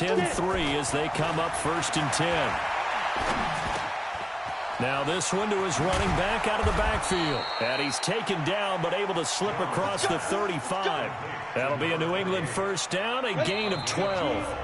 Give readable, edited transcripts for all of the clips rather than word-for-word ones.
10-3 as they come up 1st and 10. Now this one to his running back out of the backfield. And he's taken down but able to slip across the 35. That'll be a New England first down, a gain of 12.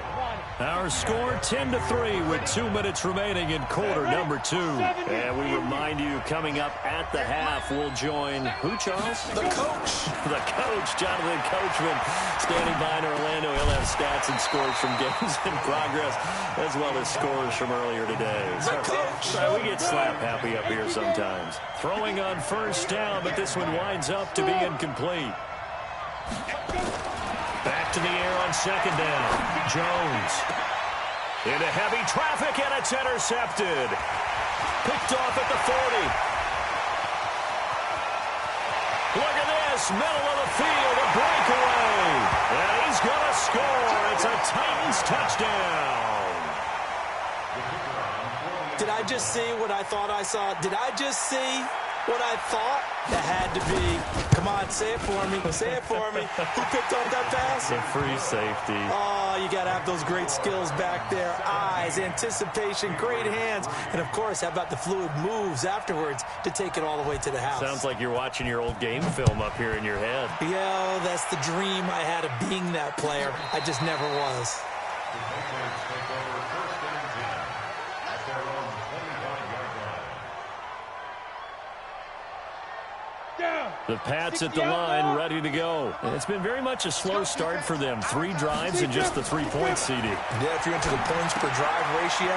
Our score 10-3 with 2 minutes remaining in quarter number 2. And we remind you, coming up at the half, we'll join who, Charles? The coach. The coach, Jonathan Coachman, standing by in Orlando. He'll have stats and scores from games in progress, as well as scores from earlier today. The coach. We get slap happy up here sometimes. Throwing on first down, but this one winds up to be incomplete. Back to the air on second down. Jones. Into heavy traffic, and it's intercepted. Picked off at the 40. Look at this. Middle of the field, a breakaway. And he's going to score. It's a Titans touchdown. Did I just see what I thought I saw? Did I just see what I thought? That had to be. Come on, say it for me. Say it for me. Who picked up that pass? The free safety. Oh, you got to have those great skills back there. Eyes, anticipation, great hands. And, of course, how about the fluid moves afterwards to take it all the way to the house? Sounds like you're watching your old game film up here in your head. Yeah, that's the dream I had of being that player. I just never was. The Pats at the line, ready to go. And it's been very much a slow start for them. 3 drives and just the 3 points, CD. Yeah, if you're into the points per drive ratio,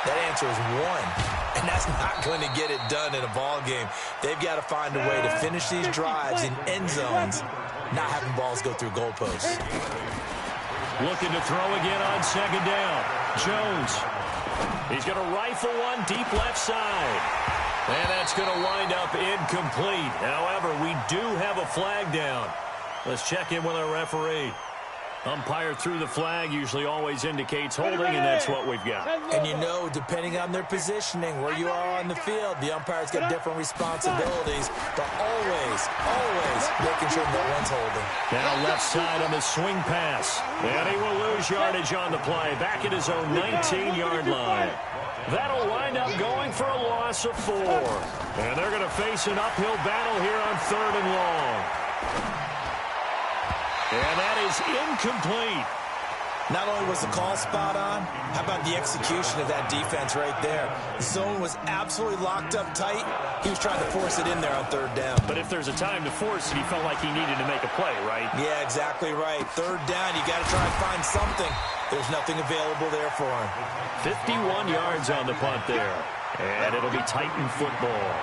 that answer is 1. And that's not going to get it done in a ball game. They've got to find a way to finish these drives in end zones, not having balls go through goalposts. Looking to throw again on second down. Jones. He's going to rifle one deep left side. And that's going to wind up incomplete. However, we do have a flag down. Let's check in with our referee. Umpire threw the flag, usually always indicates holding, and that's what we've got. And you know, depending on their positioning, where you are on the field, the umpire's got different responsibilities, but always making sure no one's holding. Now left side on the swing pass. And he will lose yardage on the play, back at his own 19-yard line. That'll wind up going for a loss of 4. And they're going to face an uphill battle here on 3rd and long. And that is incomplete. Not only was the call spot on, how about the execution of that defense right there? The zone was absolutely locked up tight. He was trying to force it in there on 3rd down. But if there's a time to force it, he felt like he needed to make a play, right? Yeah, exactly right. 3rd down, you got to try and find something. There's nothing available there for him. 51 yards on the punt there. And it'll be Titan football.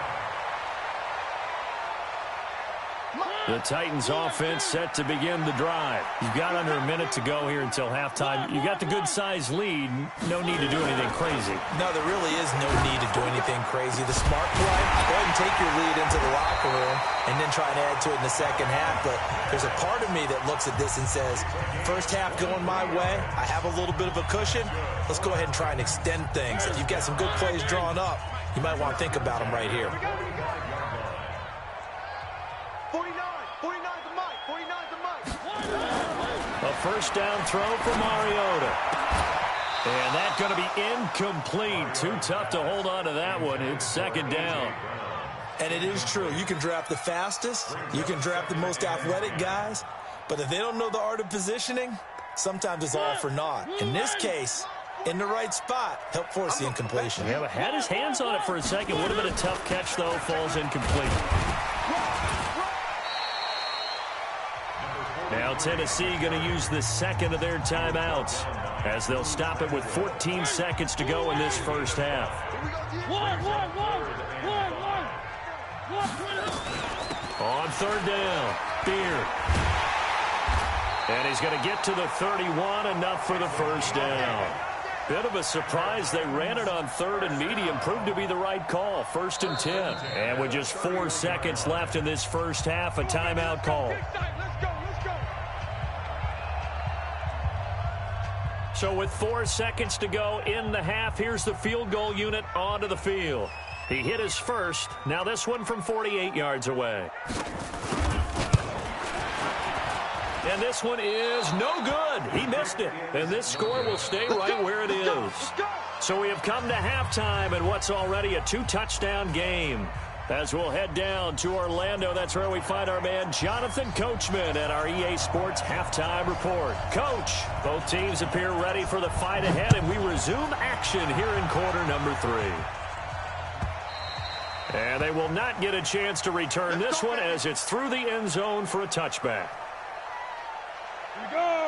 The Titans offense set to begin the drive. You've got under a minute to go here until halftime. You got the good-sized lead. No need to do anything crazy. No, there really is no need to do anything crazy. The smart play, go ahead and take your lead into the locker room and then try and add to it in the second half. But there's a part of me that looks at this and says, first half going my way, I have a little bit of a cushion. Let's go ahead and try and extend things. If you've got some good plays drawn up, you might want to think about them right here. 49's the mic. 49's the mic. A first down throw for Mariota. And that's going to be incomplete. Too tough to hold on to that one. It's second down. And it is true. You can draft the fastest. You can draft the most athletic guys. But if they don't know the art of positioning, sometimes it's all for naught. In this case, in the right spot, help force the incompletion. Yeah, but had his hands on it for a second. Would have been a tough catch, though. Falls incomplete. Now Tennessee going to use the second of their timeouts as they'll stop it with 14 seconds to go in this first half. On 3rd down, Beard. And he's going to get to the 31, enough for the first down. Bit of a surprise. They ran it on 3rd and medium. Proved to be the right call. 1st and 10. And with just 4 seconds left in this first half, a timeout call. So with 4 seconds to go in the half, here's the field goal unit onto the field. He hit his first. Now this one from 48 yards away. And this one is no good. He missed it. And this score will stay right where it is. So we have come to halftime in what's already a 2-touchdown game. As we'll head down to Orlando, that's where we find our man Jonathan Coachman at our EA Sports Halftime Report. Coach, both teams appear ready for the fight ahead, and we resume action here in quarter number 3. And they will not get a chance to return this one as it's through the end zone for a touchback.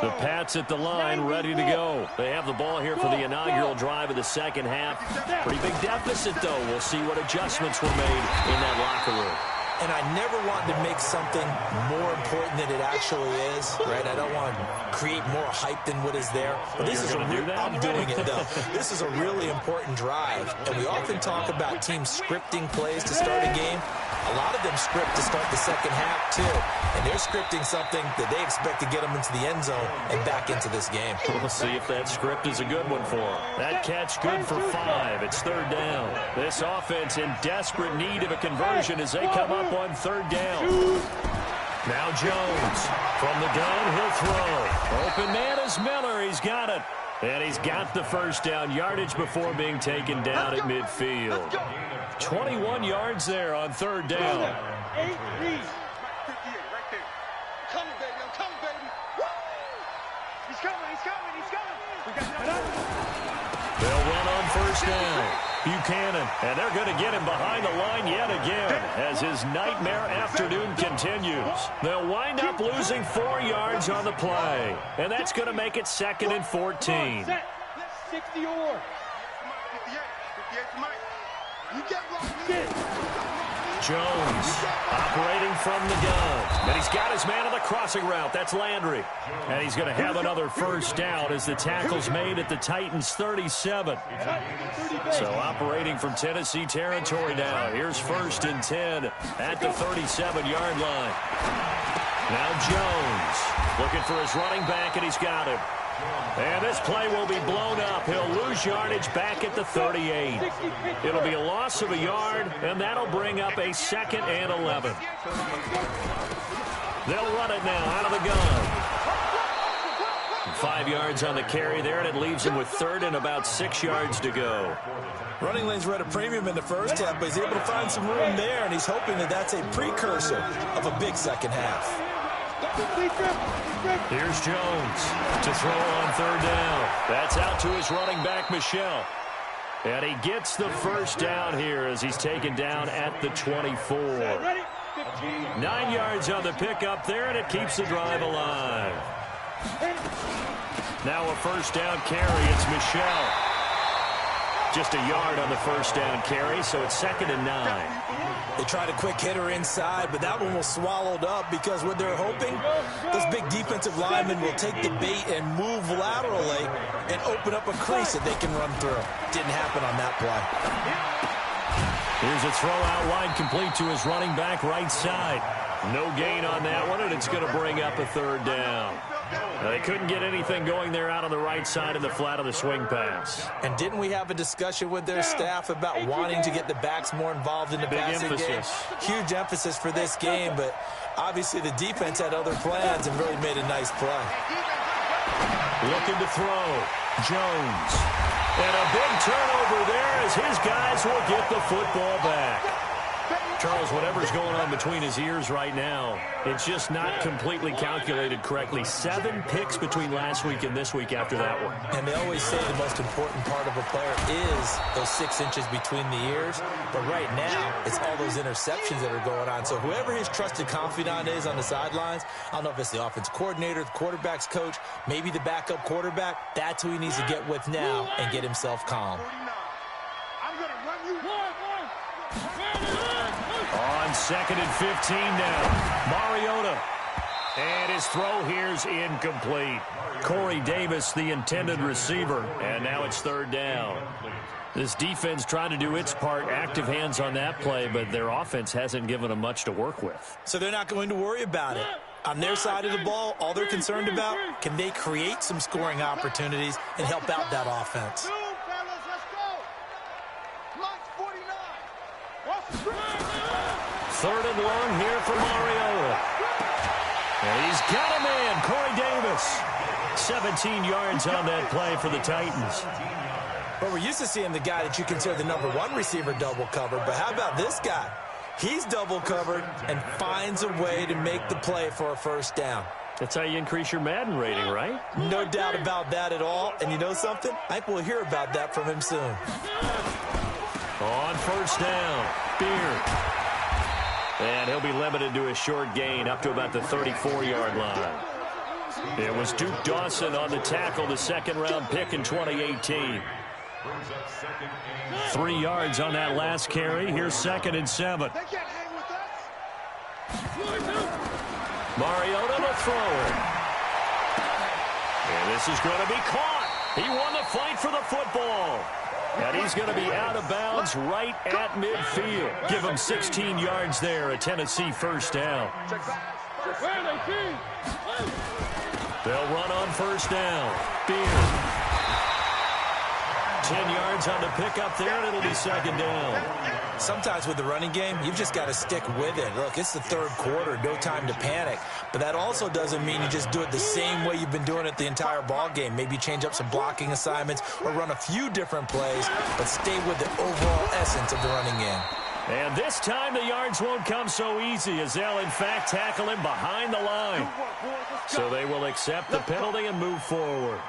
The Pats at the line, ready to go. They have the ball here for the inaugural drive of the second half. Pretty big deficit, though. We'll see what adjustments were made in that locker room. And I never want to make something more important than it actually is, right? I don't want to create more hype than what is there. But this is I'm doing it, though. This is a really important drive. And we often talk about teams scripting plays to start a game. A lot of them script to start the second half, too. And they're scripting something that they expect to get them into the end zone and back into this game. We'll see if that script is a good one for them. That catch good for 5. It's third down. This offense in desperate need of a conversion as they come up on third down. Now Jones. From the gun, he'll throw. Open man is Miller. He's got it. And he's got the first down yardage before being taken down at midfield. 21 yards there on third down. Right there. Coming, baby. I'm coming, baby. Woo! He's coming. They'll run on first down. Buchanan, and they're going to get him behind the line yet again as his nightmare afternoon continues. They'll wind up losing 4 yards on the play, and that's going to make it 2nd and 14. 60 or 58 for Mike. You get Jones operating from the gun. And he's got his man on the crossing route. That's Landry. And he's going to have another first down as the tackle's made at the Titans' 37. So operating from Tennessee territory now. Here's 1st and 10 at the 37-yard line. Now Jones looking for his running back, and he's got him. And this play will be blown up. He'll lose yardage back at the 38. It'll be a loss of a yard, and that'll bring up a 2nd and 11. They'll run it now out of the gun. 5 yards on the carry there, and it leaves him with 3rd and about 6 yards to go. Running lanes were at a premium in the first half, but he's able to find some room there, and he's hoping that that's a precursor of a big second half. Here's Jones to throw on third down. That's out to his running back, Michel. And he gets the first down here as he's taken down at the 24. 9 yards on the pickup there, and it keeps the drive alive. Now a first down carry. It's Michel. Just a yard on the first down carry, so it's 2nd and 9. They tried a quick hitter inside, but that one was swallowed up because what they're hoping, this big defensive lineman will take the bait and move laterally and open up a crease that they can run through. Didn't happen on that play. Here's a throw out wide complete to his running back right side. No gain on that one, and it's going to bring up a 3rd down. Now, they couldn't get anything going there out on the right side in the flat of the swing pass. And didn't we have a discussion with their staff about wanting to get the backs more involved in the passing game? Huge emphasis for this game, but obviously the defense had other plans and really made a nice play. Looking to throw. Jones. And a big turnover there as his guys will get the football back. Charles, whatever's going on between his ears right now, it's just not completely calculated correctly. 7 picks between last week and this week after that one. And they always say the most important part of a player is those 6 inches between the ears. But right now, it's all those interceptions that are going on. So whoever his trusted confidant is on the sidelines, I don't know if it's the offense coordinator, the quarterback's coach, maybe the backup quarterback, that's who he needs to get with now and get himself calm. I'm going to run you. On 2nd and 15 now. Mariota. And his throw here's incomplete. Corey Davis, the intended receiver. And now it's 3rd down. This defense trying to do its part, active hands on that play, but their offense hasn't given them much to work with. So they're not going to worry about it. On their side of the ball, all they're concerned about, can they create some scoring opportunities and help out that offense? 3rd and long here for Mariota. And he's got a man, Corey Davis. 17 yards on that play for the Titans. Well, we're used to seeing the guy that you consider the #1 receiver double covered, but how about this guy? He's double covered and finds a way to make the play for a first down. That's how you increase your Madden rating, right? No doubt about that at all. And you know something? I think we'll hear about that from him soon. On first down, Beard. And he'll be limited to a short gain up to about the 34-yard line. It was Duke Dawson on the tackle, the second-round pick in 2018. 3 yards on that last carry. Here's 2nd and 7. They can't hang with us. Mariota to throw it. And this is going to be caught. He won the fight for the football. And he's going to be out of bounds right at midfield. Give him 16 yards there, a Tennessee first down. They'll run on first down. Beard. 10 yards on the pickup there, and it'll be 2nd down. Sometimes with the running game, you've just got to stick with it. Look, it's the 3rd quarter, no time to panic. But that also doesn't mean you just do it the same way you've been doing it the entire ball game. Maybe change up some blocking assignments or run a few different plays, but stay with the overall essence of the running game. And this time the yards won't come so easy as they'll, in fact, tackle him behind the line. So they will accept the penalty and move forward.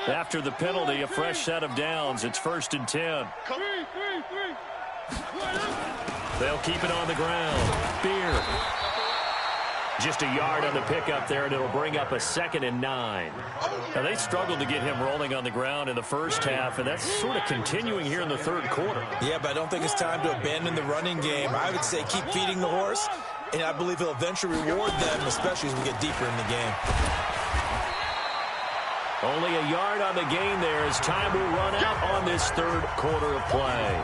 After the penalty, a fresh set of downs. It's 1st and 10. They'll keep it on the ground. Beard. Just a yard on the pickup there, and it'll bring up a 2nd and 9. Now, they struggled to get him rolling on the ground in the first half, and that's sort of continuing here in the 3rd quarter. Yeah, but I don't think it's time to abandon the running game. I would say keep feeding the horse, and I believe he'll eventually reward them, especially as we get deeper in the game. Only a yard on the gain there as time will run out on this 3rd quarter of play.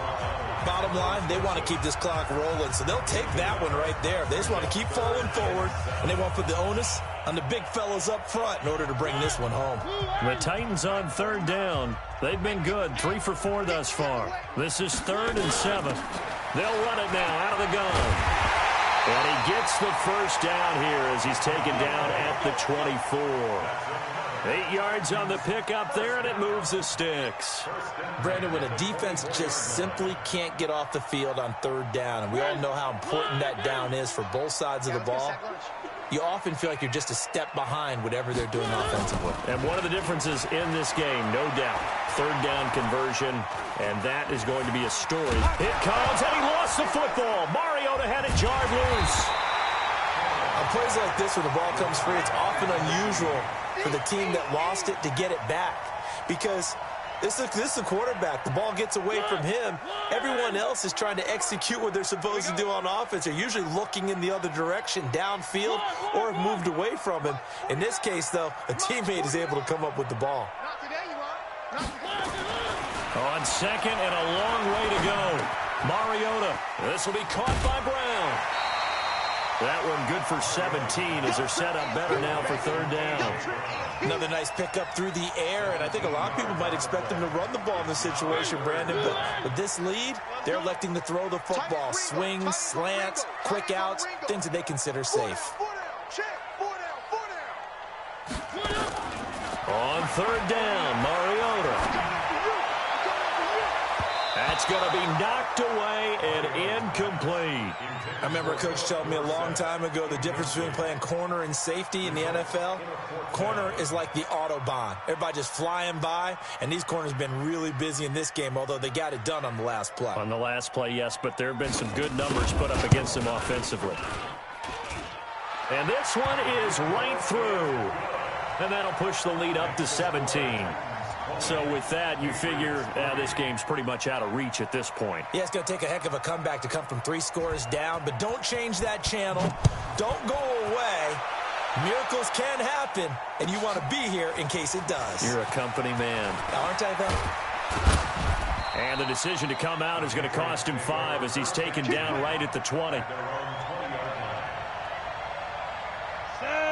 Bottom line, they want to keep this clock rolling, so they'll take that one right there. They just want to keep falling forward, and they want to put the onus on the big fellas up front in order to bring this one home. The Titans on 3rd down. They've been good, 3 for 4 thus far. This is 3rd and 7. They'll run it now out of the gun. And he gets the first down here as he's taken down at the 24. 8 yards on the pickup there, and it moves the sticks. Brandon, when a defense just simply can't get off the field on 3rd down, and we all know how important that down is for both sides of the ball, you often feel like you're just a step behind whatever they're doing offensively. And one of the differences in this game, no doubt, 3rd down conversion, and that is going to be a story. It comes, and he lost the football. Mariota had it jarred loose. On plays like this where the ball comes free, it's often unusual for the team that lost it to get it back, because this is the quarterback. The ball gets away from him. Everyone else is trying to execute what they're supposed to do on offense. They're usually looking in the other direction, downfield, or have moved away from him. In this case, though, a teammate is able to come up with the ball. On 2nd and a long way to go. Mariota. This will be caught by Brown. That one good for 17 as they're set up better now for 3rd down. Another nice pickup through the air, and I think a lot of people might expect them to run the ball in this situation, Brandon, but with this lead, they're electing to throw the football. Swings, slants, quick outs, things that they consider safe. On 3rd down, Mariota. That's going to be knocked away and incomplete. I remember a coach telling me a long time ago the difference between playing corner and safety in the NFL. Corner is like the Autobahn. Everybody just flying by, and these corners have been really busy in this game, although they got it done on the last play. On the last play, yes, but there have been some good numbers put up against them offensively. And this one is right through. And that'll push the lead up to 17. So with that, you figure this game's pretty much out of reach at this point. Yeah, it's going to take a heck of a comeback to come from 3 scores down, but don't change that channel. Don't go away. Miracles can happen, and you want to be here in case it does. You're a company man. Aren't I, though? And the decision to come out is going to cost him 5 as he's taken down right at the 20.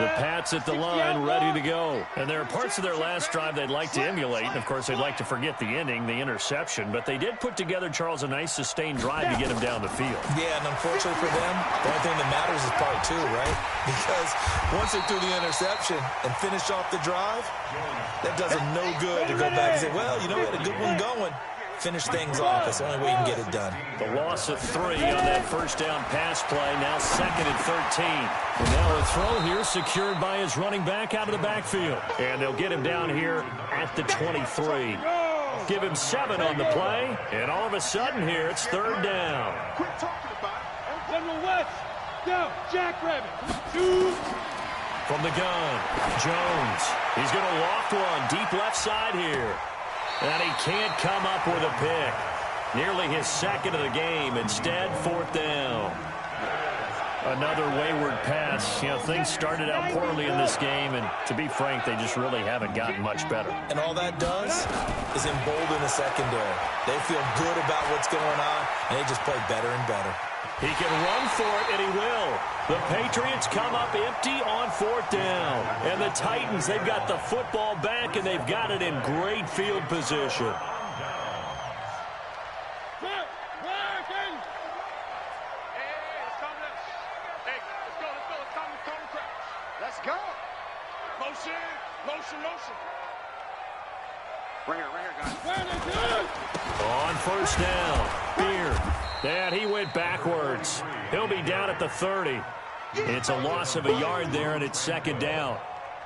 The Pats at the line, ready to go. And there are parts of their last drive they'd like to emulate. And, of course, they'd like to forget the ending, the interception. But they did put together, Charles, a nice sustained drive to get him down the field. Yeah, and unfortunately for them, the only thing that matters is part two, right? Because once they threw the interception and finished off the drive, that does them no good to go back and say, well, you know, we had a good one going. Finish things off. That's the only way you can get it done. The loss of 3 on that first down pass play. Now 2nd and 13. And now a throw here secured by his running back out of the backfield. And they'll get him down here at the 23. Give him 7 on the play. And all of a sudden here, it's 3rd down. Quit talking about it. General West. Go. Jackrabbit. 2. From the gun, Jones. He's going to loft one deep left side here. And he can't come up with a pick. Nearly his 2nd of the game. Instead, 4th down. Another wayward pass. You know, things started out poorly in this game, and to be frank, they just really haven't gotten much better. And all that does is embolden the secondary. They feel good about what's going on, and they just play better and better. He can run for it, and he will. The Patriots come up empty on 4th down. And the Titans, they've got the football back, and they've got it in great field position. Let's go. Motion. Right here, guys. On 1st down, Beard. And he went backwards. He'll be down at the 30. It's a loss of a yard there, and it's 2nd down.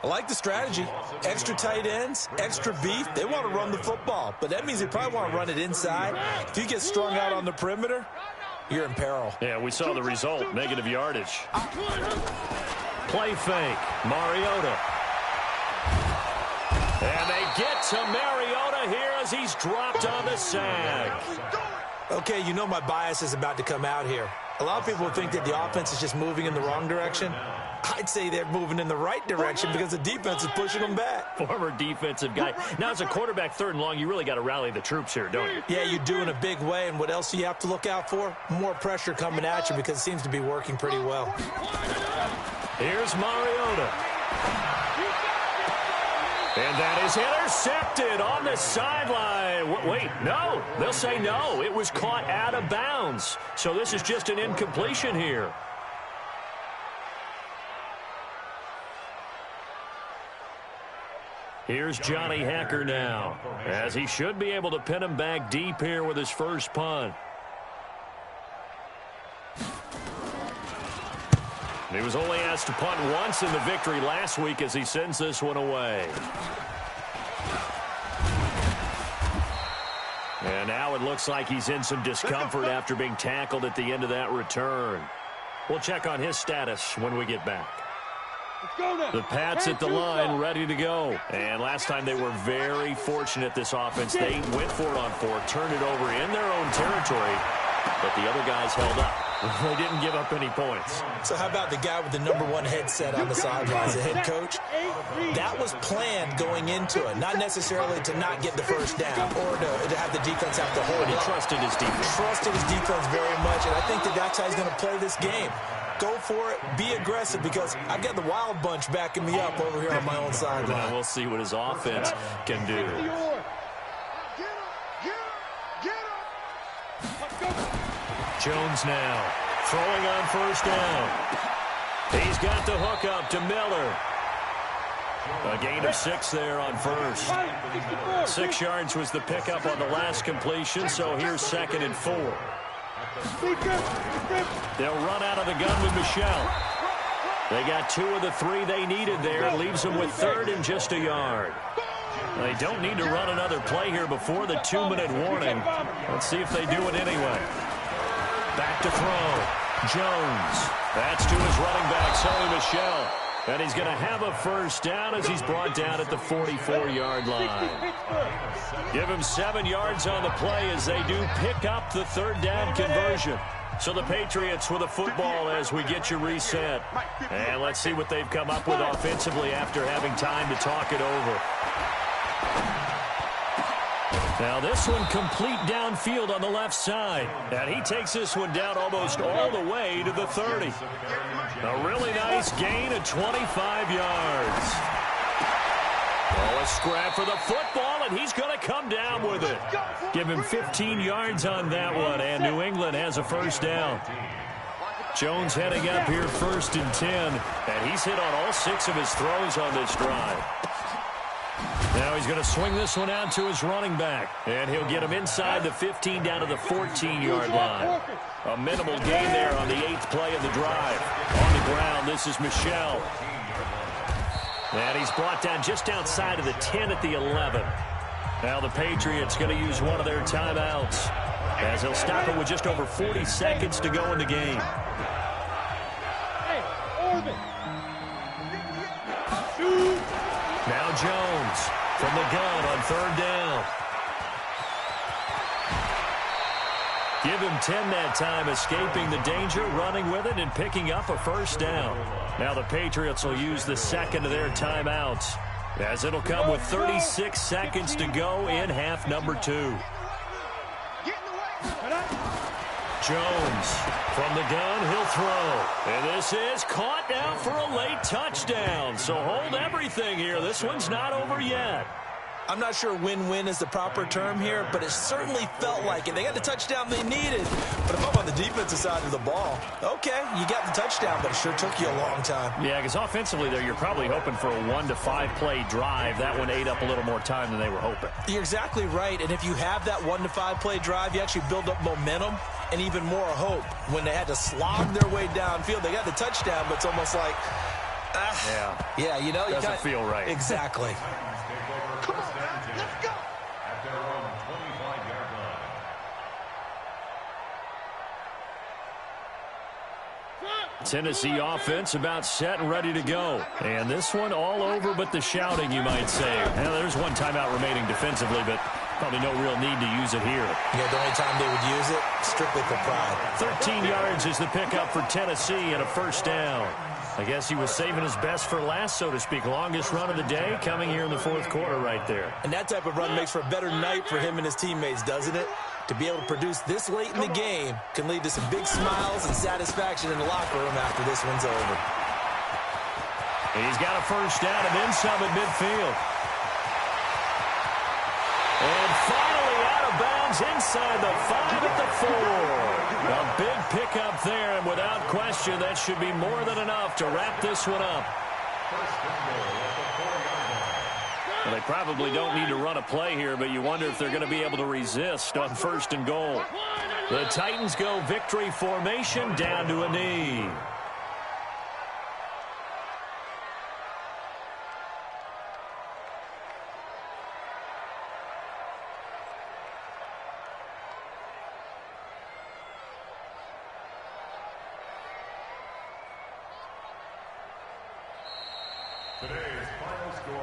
I like the strategy. Extra tight ends, extra beef. They want to run the football, but that means they probably want to run it inside. If you get strung out on the perimeter, you're in peril. Yeah, we saw the result, negative yardage. Play fake, Mariota. And they get to Mariota here as he's dropped on the sag. Okay, you know my bias is about to come out here. A lot of people think that the offense is just moving in the wrong direction. I'd say they're moving in the right direction because the defense is pushing them back. Former defensive guy. Now, as a quarterback 3rd and long, you really got to rally the troops here, don't you? Yeah, you do in a big way, and what else do you have to look out for? More pressure coming at you because it seems to be working pretty well. Here's Mariota. And that is intercepted on the sideline. Wait, no. They'll say no. It was caught out of bounds. So this is just an incompletion here. Here's Johnny Hacker now, as he should be able to pin him back deep here with his first punt. He was only asked to punt once in the victory last week as he sends this one away. And now it looks like he's in some discomfort after being tackled at the end of that return. We'll check on his status when we get back. The Pats at the line, ready to go. And last time they were very fortunate, this offense. They went for it on 4, turned it over in their own territory, but the other guys held up. They didn't give up any points. So how about the guy with the #1 headset on the sidelines, the head coach? That was planned going into it, not necessarily to not get the first down or to have the defense have to hold He up. trusted his defense. Trusted his defense very much, and I think that's how he's going to play this game. Go for it, be aggressive, because I've got the Wild Bunch backing me up over here on my own sideline. We'll see what his offense can do. Jones now throwing on 1st down. He's got the hook up to Miller. A gain of 6 there on 1st. 6 yards was the pickup on the last completion, so here's 2nd and 4. They'll run out of the gun with Michel. They got 2 of the 3 they needed there. It leaves them with 3rd and just a yard. They don't need to run another play here before the 2-minute warning. Let's see if they do it anyway. Back to throw. Jones. That's to his running back, Sony Michel. And he's going to have a first down as he's brought down at the 44-yard line. Give him 7 yards on the play as they do pick up the 3rd down conversion. So the Patriots with a football as we get you reset. And let's see what they've come up with offensively after having time to talk it over. Now this one complete downfield on the left side. And he takes this one down almost all the way to the 30. A really nice gain of 25 yards. Oh, a scrap for the football, and he's going to come down with it. Give him 15 yards on that one, and New England has a first down. Jones heading up here 1st and 10, and he's hit on all 6 of his throws on this drive. Now he's going to swing this one out to his running back, and he'll get him inside the 15 down to the 14-yard line. A minimal gain there on the 8th play of the drive. On the ground, this is Michel. And he's brought down just outside of the 10 at the 11. Now the Patriots going to use one of their timeouts, as he'll stop it with just over 40 seconds to go in the game. Now Jones from the gun on 3rd down. Give him 10 that time, escaping the danger, running with it, and picking up a first down. Now the Patriots will use the second of their timeouts, as it'll come with 36 seconds to go in half number 2. Jones from the gun, he'll throw. And this is caught now for a late touchdown. So hold everything here. This one's not over yet. I'm not sure win-win is the proper term here, but it certainly felt like it. They got the touchdown they needed. But if I'm on the defensive side of the ball, okay, you got the touchdown, but it sure took you a long time. Yeah, because offensively there, you're probably hoping for a 1 to 5 play drive. That one ate up a little more time than they were hoping. You're exactly right. And if you have that 1 to 5 play drive, you actually build up momentum and even more hope. When they had to slog their way downfield, they got the touchdown, but it's almost like, yeah, you know, doesn't feel right. Exactly. Come on, man. Let's go. At their own 25-yard line. Tennessee offense about set and ready to go. And this one all over but the shouting, you might say. Now, there's one timeout remaining defensively, but probably no real need to use it here. Yeah, the only time they would use it, strictly for pride. 13 yards is the pickup for Tennessee and a first down. I guess he was saving his best for last, so to speak. Longest run of the day coming here in the 4th quarter right there. And that type of run makes for a better night for him and his teammates, doesn't it? To be able to produce this late in the game can lead to some big smiles and satisfaction in the locker room after this one's over. He's got a first down and then some at midfield. And finally out of bounds inside the 5 at the 4. A big pickup there, and without question, that should be more than enough to wrap this one up. Well, they probably don't need to run a play here, but you wonder if they're going to be able to resist on 1st and goal. The Titans go victory formation down to a knee.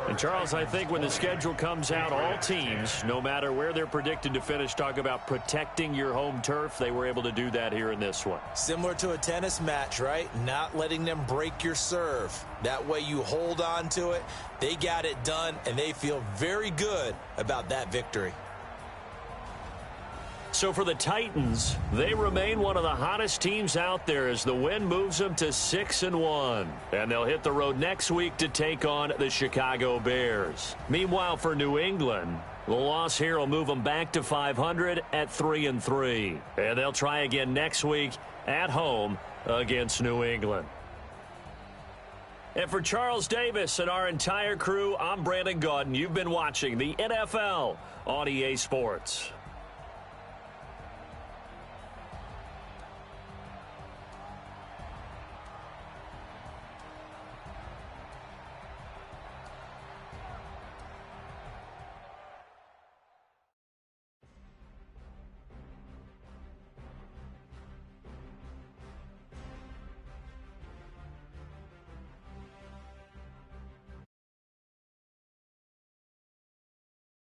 And Charles, I think when the schedule comes out, all teams, no matter where they're predicted to finish, talk about protecting your home turf. They were able to do that here in this one. Similar to a tennis match, right? Not letting them break your serve. That way you hold on to it. They got it done, and they feel very good about that victory. So for the Titans, they remain one of the hottest teams out there as the win moves them to 6-1. And they'll hit the road next week to take on the Chicago Bears. Meanwhile, for New England, the loss here will move them back to 500 at 3-3. And they'll try again next week at home against New England. And for Charles Davis and our entire crew, I'm Brandon Gaudin. You've been watching the NFL on EA Sports.